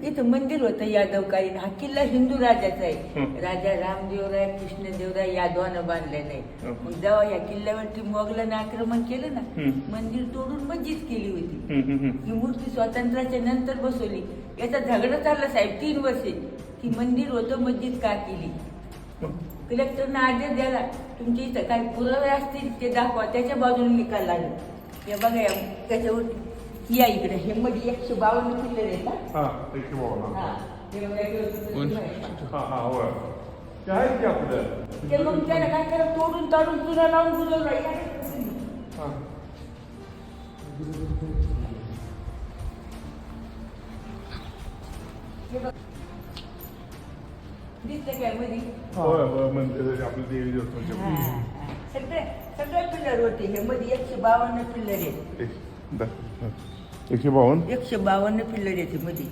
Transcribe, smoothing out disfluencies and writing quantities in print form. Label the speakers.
Speaker 1: इथं मंदिर होतं यादवकालीन. हा किल्ला हिंदू राजाचा आहे. राजा रामदेवराय कृष्णदेवराय यादवानं बांधलेला आहे. मग जेव्हा या किल्ल्यावरती मोगलांनी आक्रमण केलं ना, मंदिर तोडून मस्जिद केली होती. ही मूर्ती स्वातंत्र्याच्या नंतर बसवली. याचा झगडा चालला साहेब 3 वर्षे की मंदिर होतं मस्जिद का केली. कलेक्टरनं आदेश द्याला तुमच्या इथं काही पुरावे असतील ते दाखवा. त्याच्या बाजूने निकाल लागला. हे बघा या त्याच्यावर या इकडे हे मध्ये 152 किल्ले आहेत ना.
Speaker 2: हा 152.
Speaker 1: हा हे बघा इकडे.
Speaker 2: हा होय ते आहेत की आपलं
Speaker 1: ते मग त्याला काय करा तोडून ताडून चुना लावून बुजवलं.
Speaker 2: हा
Speaker 1: दिसलं काय मध्ये.
Speaker 2: होय मंदिर आपलं देवी देवस्थानच्या
Speaker 1: सगळ्या पिल्लर होते. हे मध्ये 152 पिल्लर आहेत.
Speaker 2: 152
Speaker 1: 152 पिल्लर येते मध्ये.